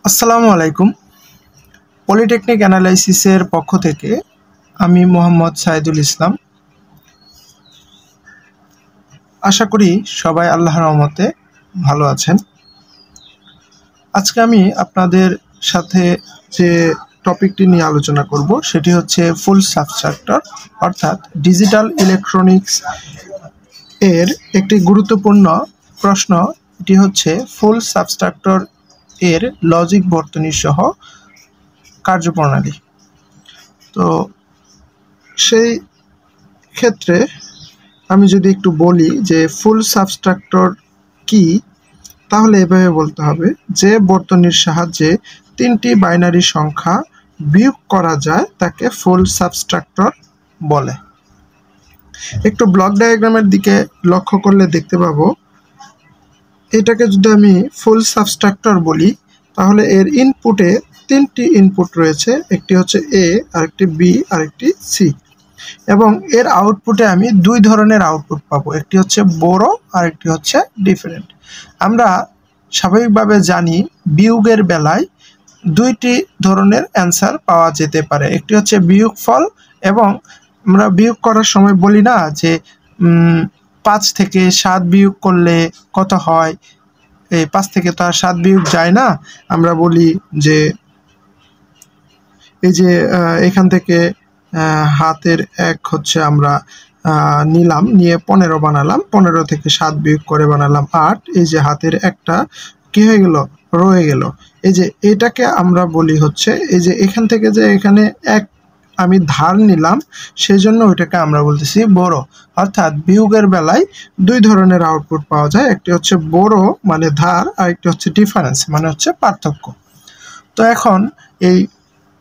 আসসালামু আলাইকুম। পলিটেকনিক অ্যানালাইসিসের পক্ষ থেকে আমি মোহাম্মদ সাইদুল ইসলাম। আশা করি সবাই আল্লাহর রহমতে ভালো আছেন। আজকে আমি আপনাদের সাথে যে টপিকটি নিয়ে আলোচনা করব সেটি হচ্ছে ফুল সাবস্ট্রাক্টর অর্থাৎ ডিজিটাল ইলেকট্রনিক্স এর একটি গুরুত্বপূর্ণ প্রশ্ন। এটি হচ্ছে ফুল সাবস্ট্রাক্টর এর লজিক বর্তনী সহ কার্যপ্রণালী। তো সেই ক্ষেত্রে আমি যদি একটু বলি যে ফুল সাবস্ট্রাক্টর কি, তাহলে এভাবে বলতে হবে যে বর্তনীর সাহায্যে তিনটি বাইনারি সংখ্যা বিয়োগ করা যায় তাকে ফুল সাবস্ট্রাক্টর বলে। একটু ব্লক ডায়াগ্রামের দিকে লক্ষ্য করলে দেখতে পাবো, এটাকে যদি আমি ফুল সাবস্ট্রাক্টর বলি তাহলে এর ইনপুটে তিনটি ইনপুট রয়েছে, একটি হচ্ছে এ, আরেকটি বি, আরেকটি সি, এবং এর আউটপুটে আমি দুই ধরনের আউটপুট পাবো, একটি হচ্ছে বড় আর একটি হচ্ছে ডিফারেন্ট। আমরা স্বাভাবিকভাবে জানি বিয়োগের বেলায় দুইটি ধরনের অ্যান্সার পাওয়া যেতে পারে, একটি হচ্ছে বিয়োগফল, এবং আমরা বিয়োগ করার সময় বলি না যে 5 থেকে 7 বিয়োগ করলে কত হয়, এই 5 থেকে তো আর 7 বিয়োগ যায় না। আমরা বলি যে এই যে এখান থেকে হাতের 1 হচ্ছে আমরা নিলাম, নিয়ে 15 বানালাম, 15 থেকে 7 বিয়োগ করে বানালাম 8, এই যে হাতের একটা কি হয়ে গেল, রয়ে গেল। এই যে এটাকে আমরা বলি হচ্ছে এই যে এখান থেকে যে এখানে 1 আমি ধার নিলাম, সেই জন্য ওইটাকে আমরা বলতেছি বড়। অর্থাৎ বিয়োগের বেলায় দুই ধরনের আউটপুট পাওয়া যায়, একটি হচ্ছে বড় মানে ধার, আর একটি হচ্ছে ডিফারেন্স মানে হচ্ছে পার্থক্য। তো এখন এই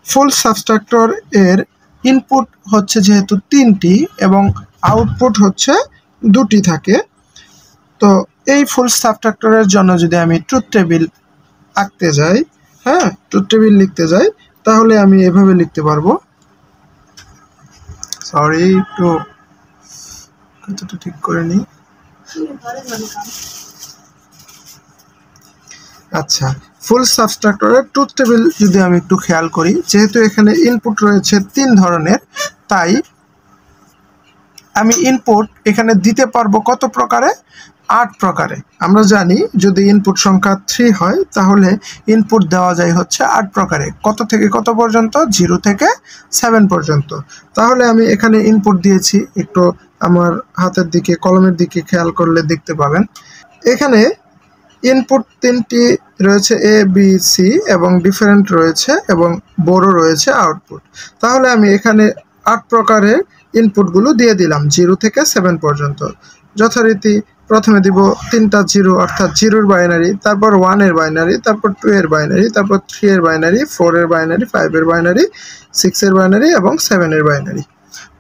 ফুল সাবস্ট্রাক্টর এর ইনপুট হচ্ছে যেহেতু 3টি এবং আউটপুট হচ্ছে 2টি থাকে, তো এই ফুল সাবস্ট্রাক্টরের জন্য যদি আমি ট্রুথ টেবিল আঁকতে যাই, ট্রুথ টেবিল লিখতে যাই, তাহলে আমি এভাবে লিখতে পারবো। সরি, একটু কথাটা ঠিক করে নিই। আচ্ছা, ফুল সাবস্ট্রাক্টরের ট্রুথ টেবিল যদি আমি একটু খেয়াল করি, যেহেতু এখানে ইনপুট রয়েছে 3 ধরনের, তাই আমি ইনপুট এখানে দিতে পারবো কত প্রকারে, 8 প্রকারে। আমরা জানি যদি ইনপুট সংখ্যা 3 হয় তাহলে ইনপুট দেওয়া যায় হচ্ছে 8 প্রকারে, কত থেকে কত পর্যন্ত, 0 থেকে 7 পর্যন্ত। তাহলে আমি এখানে ইনপুট দিয়েছি, একটু আমার হাতের দিকে কলমের দিকে খেয়াল করলে দেখতে পাবেন এখানে ইনপুট 3টি রয়েছে, এ, বি, সি, এবং ডিফারেন্ট রয়েছে এবং বড় রয়েছে আউটপুট। তাহলে আমি এখানে 8 প্রকারের ইনপুটগুলো দিয়ে দিলাম 0 থেকে 7 পর্যন্ত। যথারীতি প্রথমে দিব 3টা 0 অর্থাৎ 0-এর বাইনারি, তারপর 1-এর বাইনারি, তারপর 2-এর বাইনারি, তারপর 3-এর বাইনারি, 4-এর বাইনারি, 5-এর বাইনারি, 6-এর বাইনারি এবং 7-এর বাইনারি।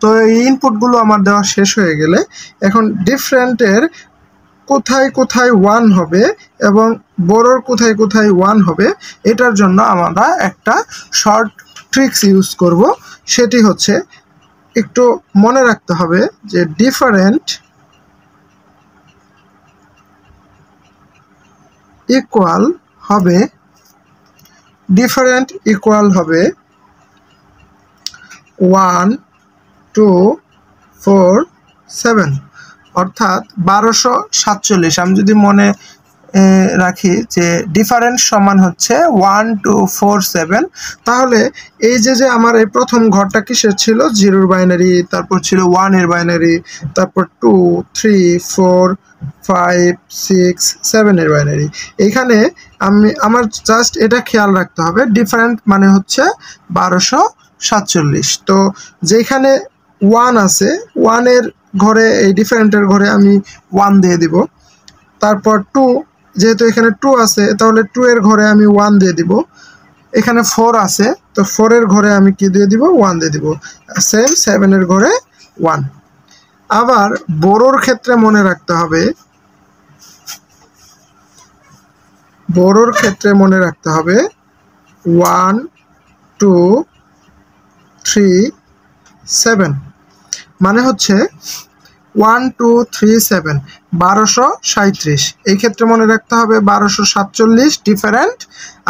তো এই ইনপুটগুলো আমার দেওয়া শেষ হয়ে গেলে এখন ডিফারেন্টের কোথায় কোথায় 1 হবে এবং বড়োর কোথায় কোথায় 1 হবে, এটার জন্য আমরা একটা শর্ট ট্রিক্স ইউজ করব। সেটি হচ্ছে একটু মনে রাখতে হবে যে ডিফারেন্ট ইকুয়াল হবে 1, 2, 4, 7, অর্থাৎ 1247। আমি যদি মনে রাখি যে ডিফারেন্স সমান হচ্ছে 1, 2, 4, 7, তাহলে এই যে আমার এই প্রথম ঘরটা কিসের ছিল, 0-এর বাইনারি, তারপর ছিল 1-এর বাইনারি, তারপর 2, 3, 4, 5, 6, 7-এর বাইনারি। এইখানে আমার জাস্ট এটা খেয়াল রাখতে হবে, ডিফারেন্ট মানে হচ্ছে 1247। তো যেখানে 1 আছে, 1-এর ঘরে, এই ডিফারেন্টের ঘরে আমি 1 দিয়ে দিব। তারপর 2, যেহেতু এখানে 2 আছে তাহলে 2-এর ঘরে আমি 1 দিয়ে দিব। এখানে 4 আছে, তো 4-এর ঘরে আমি কি দিয়ে দিব, 1 দিয়ে দিব। সেম 7-এর ঘরে 1। আবার বড়োর ক্ষেত্রে মনে রাখতে হবে, 1, 2, 3, 7, মানে হচ্ছে 1 2 3 7 1237। এই ক্ষেত্রে মনে রাখতে হবে 1247 ডিফারেন্ট,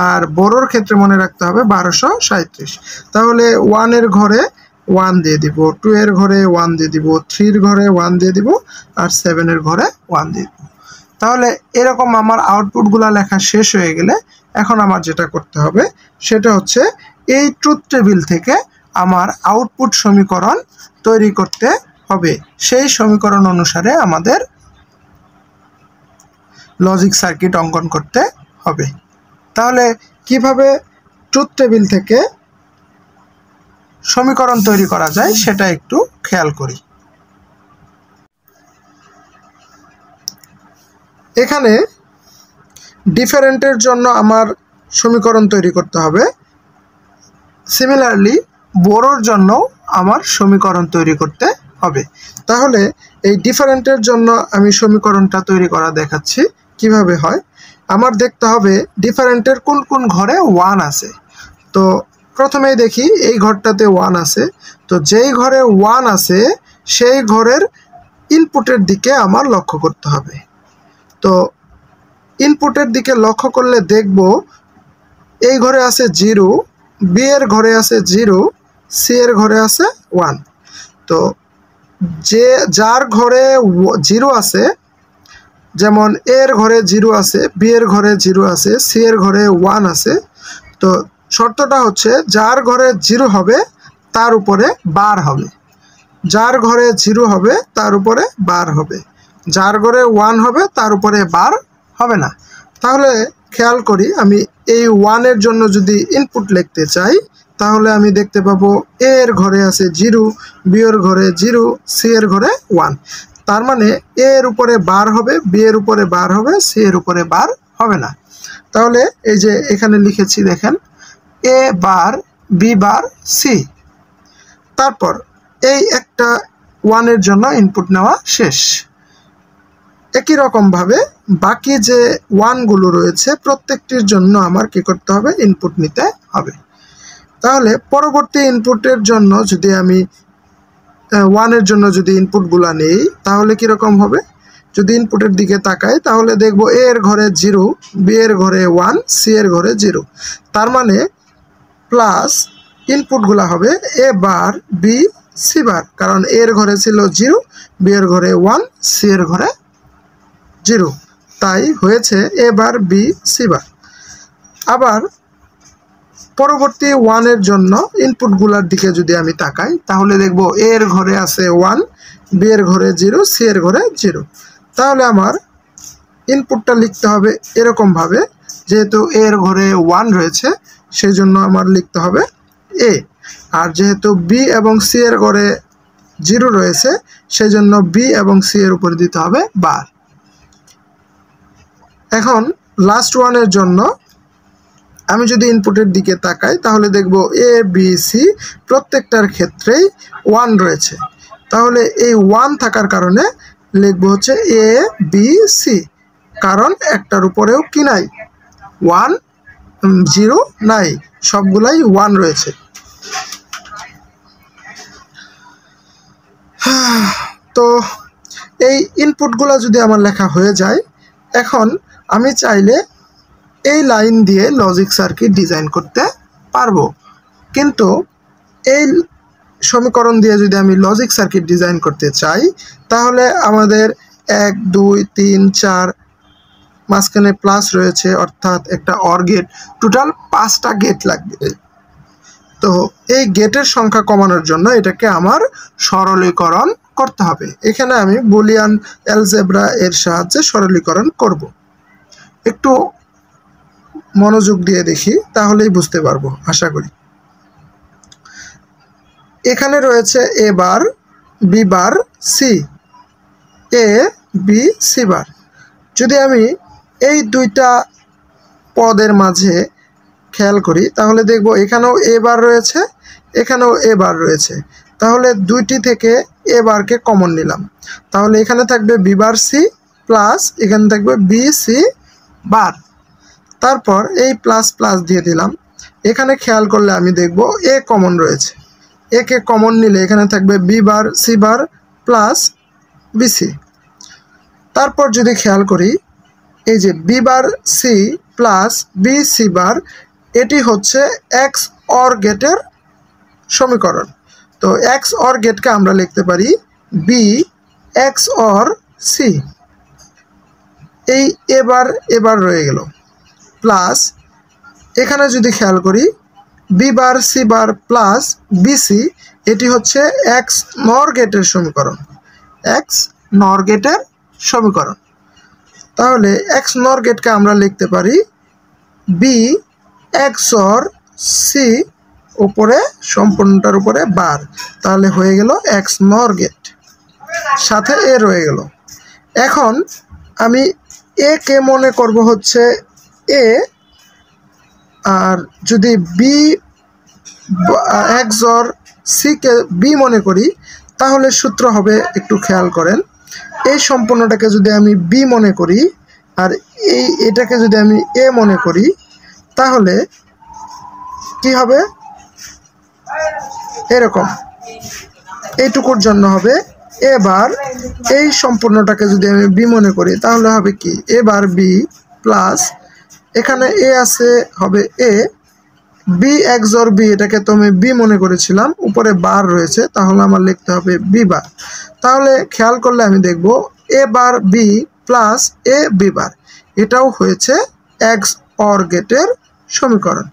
আর বড়োর ক্ষেত্রে মনে রাখতে হবে 1237। তাহলে 1 এর ঘরে 1 দিয়ে দিব, 2 এর ঘরে 1 দিয়ে দিব, 3 এর ঘরে 1 দিয়ে দিব, আর 7 এর ঘরে 1 দিয়ে দিব। তাহলে এরকম আমার আউটপুটগুলো লেখা শেষ হয়ে গেলে এখন আমার যেটা করতে হবে সেটা হচ্ছে এই ট্রুথ টেবিল থেকে আমার আউটপুট সমীকরণ তৈরি করতে হবে। সেই সমীকরণ অনুসারে আমাদের লজিক সার্কিট অঙ্কন করতে হবে। তাহলে কিভাবে ট্রুথ টেবিল থেকে সমীকরণ তৈরি করা যায় সেটা একটু খেয়াল করি। এখানে ডিফারেন্টের জন্য আমার সমীকরণ তৈরি করতে হবে, সিমিলারলি বড়োর জন্য আমার সমীকরণ তৈরি করতে হবে। তাহলে এই ডিফারেন্টের জন্য আমি সমীকরণটা তৈরি করা দেখাচ্ছি কিভাবে হয়। আমার দেখতে হবে ডিফারেন্টের কোন কোন ঘরে 1 আছে। তো প্রথমেই দেখি এই ঘরটাতে 1 আছে, তো যেই ঘরে 1 আছে সেই ঘরের ইনপুটের দিকে আমার লক্ষ্য করতে হবে। তো ইনপুটের দিকে লক্ষ্য করলে দেখব এই ঘরে আছে 0, বি এর ঘরে আছে 0, সি এর ঘরে আছে 1। তো যার ঘরে 0 আছে, যেমন এর ঘরে 0 আছে, বি এর ঘরে 0 আছে, সি এর ঘরে 1 আছে, তো শর্তটা হচ্ছে যার ঘরে 0 হবে তার উপরে বার হবে, যার ঘরে 0 হবে তার উপরে বার হবে, যার ঘরে 1 হবে তার উপরে বার হবে না। তাহলে খেয়াল করি, আমি এই 1 এর জন্য যদি ইনপুট লিখতে চাই তাহলে আমি দেখতে পাবো এ এর ঘরে আছে 0, বি এর ঘরে 0, সি এর ঘরে 1। তার মানে এ এর উপরে বার হবে, বি এর উপরে বার হবে, সি এর উপরে বার হবে না। তাহলে এই যে এখানে লিখেছি দেখেন, এ বার, বি বার, সি। তারপর এই একটা 1 এর জন্য ইনপুট নেওয়া শেষ। একই রকমভাবে বাকি যে 1গুলো রয়েছে প্রত্যেকটির জন্য আমার কি করতে হবে, ইনপুট নিতে হবে। তাহলে পরবর্তী ইনপুটের জন্য যদি আমি 1 এর জন্য যদি ইনপুটগুলো নেই তাহলে কীরকম হবে, যদি ইনপুটের দিকে তাকাই তাহলে দেখব এ এর ঘরে 0, বি এর ঘরে 1, সি এর ঘরে 0। তার মানে প্লাস ইনপুটগুলো হবে এ বার, বি, সি বার, কারণ এর ঘরে ছিল 0, বি এর ঘরে 1, সি এর ঘরে 0, তাই হয়েছে এ বার, বি, সি বার। আবার পরবর্তী 1 এর জন্য ইনপুটগুলোর দিকে যদি আমি তাকাই তাহলে দেখব এ এর ঘরে আছে 1, বি এর ঘরে 0, সি এর ঘরে 0। তাহলে আমার ইনপুটটা লিখতে হবে এরকমভাবে, যেহেতু এ এর ঘরে 1 রয়েছে সেই জন্য আমার লিখতে হবে এ, আর যেহেতু বি এবং সি এর ঘরে 0 রয়েছে সেই জন্য বি এবং সি এর উপরে দিতে হবে বার। এখন লাস্ট 1 এর জন্য আমি যদি ইনপুটের দিকে তাকাই তাহলে দেখব এ, বি, সি প্রত্যেকটার ক্ষেত্রেই 1 রয়েছে। তাহলে এই 1 থাকার কারণে লিখব হচ্ছে এ, বি, সি, কারণ একটার উপরেও কি নাই, 1, 0 নাই, সবগুলাই 1 রয়েছে। তো এই ইনপুটগুলো যদি আমার লেখা হয়ে যায়, এখন আমি চাইলে এই লাইন দিয়ে লজিক সার্কিট ডিজাইন করতে পারবো, কিন্তু এই সমীকরণ দিয়ে যদি আমি লজিক সার্কিট ডিজাইন করতে চাই তাহলে আমাদের 1 2 3 4 মাঝখানে প্লাস রয়েছে অর্থাৎ একটা অর গেট, টোটাল 5টা গেট লাগবে। তো এই গেটের সংখ্যা কমানোর জন্য এটাকে আমার সরলীকরণ করতে হবে। এখানে আমি বুলিয়ান অ্যালজেব্রা এর সাহায্যে সরলীকরণ করব। একটু মনোযোগ দিয়ে দেখি তাহলেই বুঝতে পারবো আশা করি। এখানে রয়েছে এ বার, বি বার, সি, এ, বি, সি বার। যদি আমি এই দুইটা পদের মাঝে খেয়াল করি তাহলে দেখব এখানেও এ বার রয়েছে, এখানেও এ বার রয়েছে। তাহলে দুইটি থেকে এ বারকে কমন নিলাম, তাহলে এখানে থাকবে বি বার সি প্লাস এখানে থাকবে বি সি বার। তারপর এই প্লাস প্লাস দিয়ে দিলাম, এখানে খেয়াল করলে আমি দেখব এ কমন রয়েছে, একে কমন নিলে এখানে থাকবে B bar C bar plus B C. তারপর যদি খেয়াল করি এই যে B bar C plus B C bar, এটি হচ্ছে এক্স অর গেটের সমীকরণ। তো এক্স অর গেটকে আমরা লিখতে পারি বি এক্স অর সি। এই এবার রয়ে গেল প্লাস, এখানে যদি খেয়াল করি B bar C bar plus B C, এটি হচ্ছে এক্স নর গেটের সমীকরণ, এক্স নর গেটের সমীকরণ। তাহলে এক্স নর গেটকে আমরা লিখতে পারি বি এক্স অর সি, উপরে সম্পূর্ণটার উপরে বার, তাহলে হয়ে গেল এক্স নর গেট, সাথে এ রয়ে গেল। এখন আমি এ কে মনে করব হচ্ছে এ, আর যদি বি এক্স অর সি কে বি মনে করি তাহলে সূত্র হবে, একটু খেয়াল করেন, এই সম্পূর্ণটাকে যদি আমি বি মনে করি আর এটাকে যদি আমি এ মনে করি তাহলে কি হবে, এরকম এইটুকুর জন্য হবে এবার এই সম্পূর্ণটাকে যদি আমি বি মনে করি তাহলে হবে কি এবার বি প্লাস, এখানে এ আছে হবে এ, বি এক্স অর বি, এটাকে তো আমি বি মনে করেছিলাম, উপরে বার রয়েছে, তাহলে আমার লিখতে হবে বি বার। তাহলে খেয়াল করলে আমি দেখব এ বার বি প্লাস এ বি বার, এটাও হয়েছে এক্স অর গেটের সমীকরণ।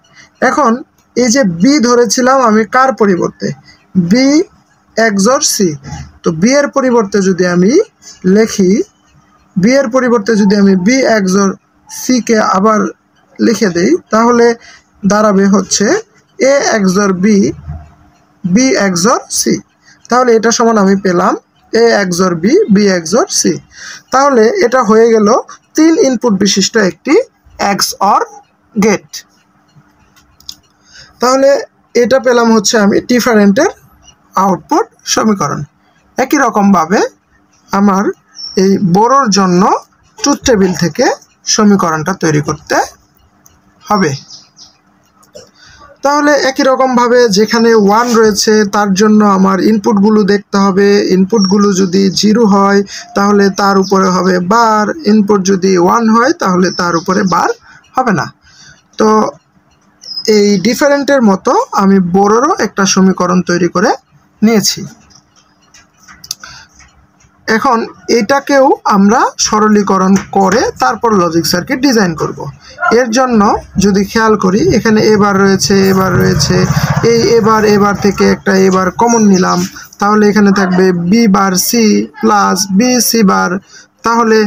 এখন এই যে বি ধরেছিলাম আমি কার পরিবর্তে, বি এক্স অর সি, তো বি এর পরিবর্তে যদি আমি লিখি, বি এর পরিবর্তে যদি আমি বি এক্স অর সি কে আবার লিখে দেই তাহলে দাঁড়াবে হচ্ছে A XOR B, B x or C. তাহলে এটা সমান আমি পেলাম A XOR B, B x or C. তাহলে এটা হয়ে গেল 3 ইনপুট বিশিষ্ট একটি এক্স অর গেট। তাহলে এটা পেলাম হচ্ছে আমি ডিফারেন্টের আউটপুট সমীকরণ। একই রকমভাবে আমার এই বড়োর জন্য ট্রুথ টেবিল থেকে সমীকরণটা তৈরি করতে হবে। তাহলে একই রকমভাবে যেখানে 1 রয়েছে তার জন্য আমার ইনপুটগুলো দেখতে হবে, ইনপুটগুলো যদি 0 হয় তাহলে তার উপরে হবে বার, ইনপুট যদি 1 হয় তাহলে তার উপরে বার হবে না। তো এই ডিফারেন্টের মতো আমি বড়োরও একটা সমীকরণ তৈরি করে নিয়েছি। এখন এটাকেও আমরা সরলীকরণ করে তারপর লজিক সার্কিট ডিজাইন করব। এর জন্য যদি খেয়াল করি এখানে এবার রয়েছে, এবার রয়েছে, এই এবার থেকে একটা এবার কমন নিলাম, তাহলে এখানে থাকবে B bar C plus B C bar, তাহলে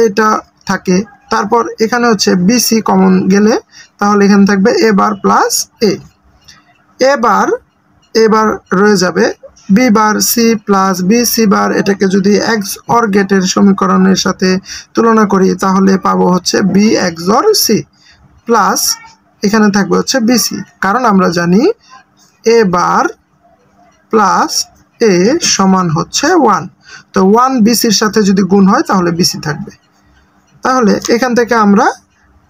এটা থাকে। তারপর এখানে হচ্ছে বি সি কমন গেলে তাহলে এখানে থাকবে এবার প্লাস এবার রয়ে যাবে B bar C plus B C bar. এটাকে যদি এক্স অর গেটের সমীকরণের সাথে তুলনা করি তাহলে পাবো হচ্ছে B x or C plus এখানে থাকবে হচ্ছে বিসি, কারণ আমরা জানি এ বার প্লাস এ সমান হচ্ছে 1, তো 1 বিসির সাথে যদি গুণ হয় তাহলে বিসি থাকবে। তাহলে এখান থেকে আমরা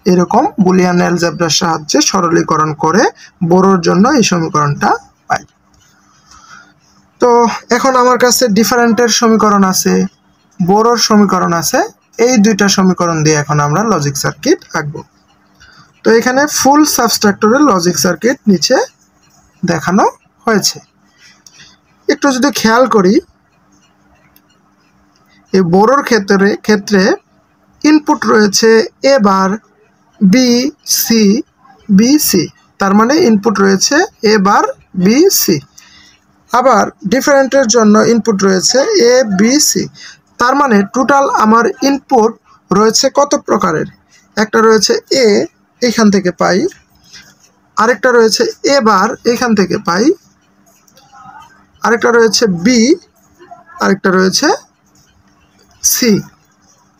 এরকম বুলিয়ান অ্যালজেব্রার সাহায্যে সরলীকরণ করে বড়োর জন্য এই সমীকরণটা পাই। তো এখন আমার কাছে ডিফারেন্টের সমীকরণ আছে, বড়োর সমীকরণ আছে, এই দুইটা সমীকরণ দিয়ে এখন আমরা লজিক সার্কিট আঁকবো। তো এখানে ফুল সাবস্ট্রাক্টরের লজিক সার্কিট নিচে দেখানো হয়েছে। একটু যদি খেয়াল করি এই বড়োর ক্ষেত্রে ইনপুট রয়েছে এ বার বি সি, তার মানে ইনপুট রয়েছে এ বার বি সি। আবার ডিফারেন্টের জন্য ইনপুট রয়েছে এ বি সি, তার মানে টোটাল আমার ইনপুট রয়েছে কত প্রকারের, একটা রয়েছে এ, এইখান থেকে পাই, আরেকটা রয়েছে এ বার, এইখান থেকে পাই, আরেকটা রয়েছে বি, আরেকটা রয়েছে সি।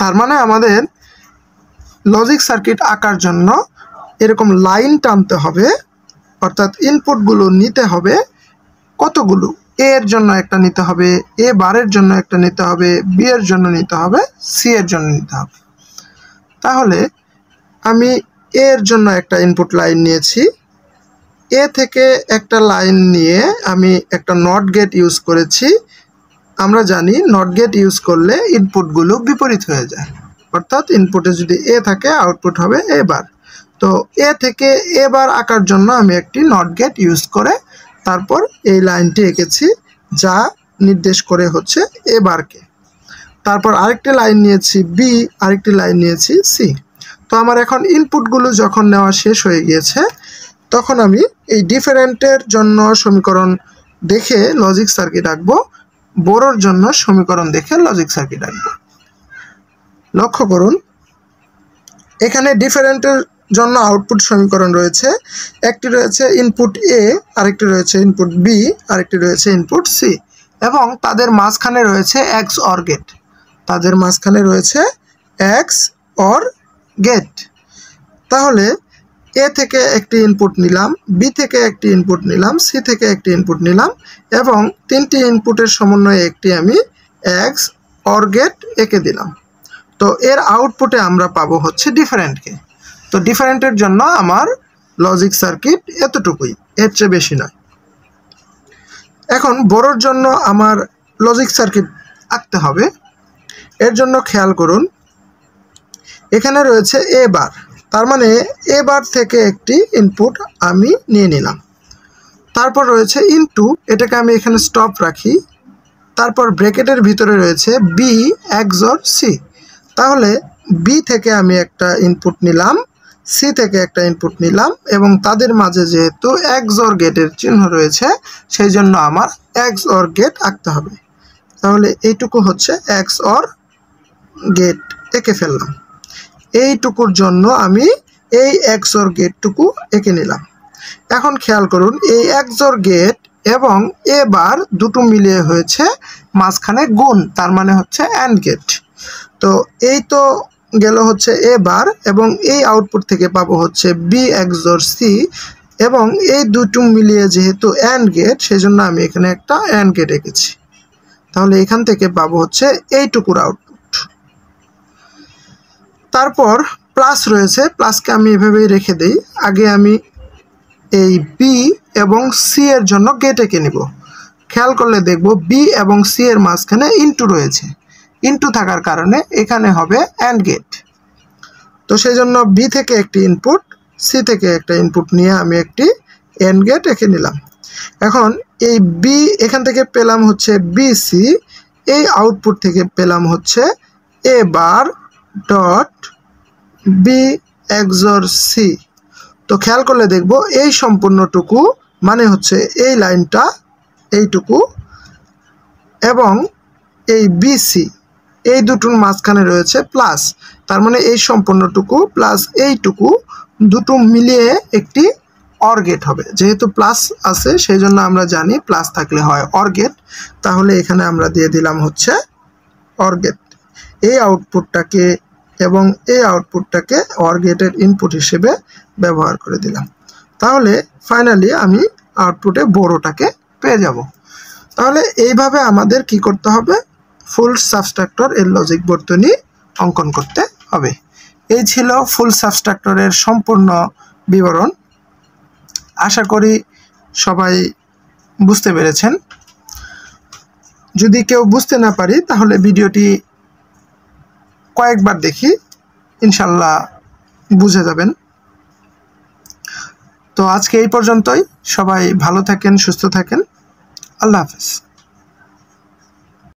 তার মানে আমাদের লজিক সার্কিট আঁকার জন্য এরকম লাইন টানতে হবে, অর্থাৎ ইনপুটগুলো নিতে হবে কতগুলো, এ এর জন্য একটা নিতে হবে, এ বারের জন্য একটা নিতে হবে, বি এর জন্য নিতে হবে, সি এর জন্য নিতে হবে। তাহলে আমি এ এর জন্য একটা ইনপুট লাইন নিয়েছি, এ থেকে একটা লাইন নিয়ে আমি একটা নট গেট ইউজ করেছি আমরা জানি নট গেট ইউজ করলে ইনপুটগুলো বিপরীত হয়ে যায়, অর্থাৎ ইনপুটে যদি এ থাকে আউটপুট হবে এ বার। তো এ থেকে এ বার আঁকার জন্য আমি একটি নট গেট ইউজ করে তারপর এই লাইনটি এঁকেছি, যা নির্দেশ করে হচ্ছে এ বারকে। তারপর আরেকটি লাইন নিয়েছি বি, আরেকটি লাইন নিয়েছি সি। তো আমার এখন ইনপুটগুলো যখন নেওয়া শেষ হয়ে গিয়েছে, তখন আমি এই ডিফারেন্টের জন্য সমীকরণ দেখে লজিক সার্কিট আঁকবো, বড়োর জন্য সমীকরণ দেখে লজিক সার্কিট আঁকবো। লক্ষ্য করুন, এখানে ডিফারেন্টের জন্য আউটপুট সমীকরণ রয়েছে। একটি রয়েছে ইনপুট এ, আরেকটি রয়েছে ইনপুট বি, আরেকটি রয়েছে ইনপুট সি, এবং তাদের মাঝখানে রয়েছে এক্স অর গেট। তাদের মাঝখানে রয়েছে এক্স অর গেট। তাহলে এ থেকে একটি ইনপুট নিলাম, বি থেকে একটি ইনপুট নিলাম, সি থেকে একটি ইনপুট নিলাম, এবং তিনটি ইনপুটের সমন্বয়ে একটি আমি এক্স অর গেট এঁকে দিলাম। তো এর আউটপুটে আমরা পাবো হচ্ছে ডিফারেন্টকে। তো ডিফারেন্টের জন্য আমার লজিক সার্কিট এতটুকুই, এর চেয়ে বেশি নয়। এখন বড়োর জন্য আমার লজিক সার্কিট আঁকতে হবে। এর জন্য খেয়াল করুন, এখানে রয়েছে এ বার, তার মানে এ বার থেকে একটি ইনপুট আমি নিয়ে নিলাম। তারপর রয়েছে ইনটু, এটাকে আমি এখানে স্টপ রাখি। তারপর ব্র্যাকেটের ভিতরে রয়েছে বি এক্সঅর সি। তাহলে বি থেকে আমি একটা ইনপুট নিলাম, সি থেকে একটা ইনপুট নিলাম, এবং তাদের মাঝে যেহেতু এক্সঅর গেটের চিহ্ন রয়েছে, সেই জন্য আমার এক্সঅর গেট আঁকতে হবে। তাহলে এইটুকু হচ্ছে এক্সঅর গেট এঁকে ফেললাম। এইটুকুর জন্য আমি এই এক্সঅর গেটটুকু এঁকে নিলাম। এখন খেয়াল করুন, এই এক্সঅর গেট এবং এ বার দুটো মিলিয়ে হয়েছে মাঝখানে গুণ, তার মানে হচ্ছে অ্যান্ড গেট। তো এই তো গেল হচ্ছে এ বার, এবং এই আউটপুট থেকে পাবো হচ্ছে বি এক্সঅর সি, এবং এই দুটো মিলিয়ে যেহেতু অ্যান্ড গেট, সেই জন্য আমি এখানে একটা অ্যান্ড গেট এঁকেছি। তাহলে এখান থেকে পাবো হচ্ছে এইটুকুর আউটপুট। তারপর প্লাস রয়েছে, প্লাসকে আমি এভাবেই রেখে দিই। আগে আমি এই বি এবং সি এর জন্য গেট এঁকে নিব। খেয়াল করলে দেখব বি এবং সি এর মাঝখানে ইনটু রয়েছে। ইনটু থাকার কারণে এখানে হবে অ্যান্ড গেট। তো সেই জন্য বি থেকে একটি ইনপুট, সি থেকে একটা ইনপুট নিয়ে আমি একটি অ্যান্ড গেট এঁকে নিলাম। এখন এই বি এখান থেকে পেলাম হচ্ছে বি সি, এই আউটপুট থেকে পেলাম হচ্ছে এ বার ডট বি এক্সঅর সি। তো খেয়াল করলে দেখব এই সম্পূর্ণটুকু মানে হচ্ছে এই লাইনটা, এইটুকু, এবং এই বিসি, এই দুটোর মাঝখানে রয়েছে প্লাস, তার মানে এই সম্পূর্ণটুকু প্লাস এইটুকু দুটো মিলিয়ে একটি অর গেট হবে। যেহেতু প্লাস আছে সেই জন্য আমরা জানি প্লাস থাকলে হয় অর গেট। তাহলে এখানে আমরা দিয়ে দিলাম হচ্ছে অর গেট। এই আউটপুটটাকে এবং এই আউটপুটটাকে অর গেটের ইনপুট হিসেবে ব্যবহার করে দিলাম। তাহলে ফাইনালি আমি আউটপুটে বড়টাকে পেয়ে যাব। তাহলে এইভাবে আমাদের কি করতে হবে, ফুল সাবস্ট্রাক্টর এর লজিক বর্তনী অঙ্কন করতে হবে। এই ছিল ফুল সাবস্ট্রাক্টরের সম্পূর্ণ বিবরণ। আশা করি সবাই বুঝতে পেরেছেন। যদি কেউ বুঝতে না পারি তাহলে ভিডিওটি কয়েকবার দেখি, ইনশাল্লাহ বুঝে যাবেন। তো আজকে এই পর্যন্তই। সবাই ভালো থাকেন, সুস্থ থাকেন। আল্লাহ হাফেজ।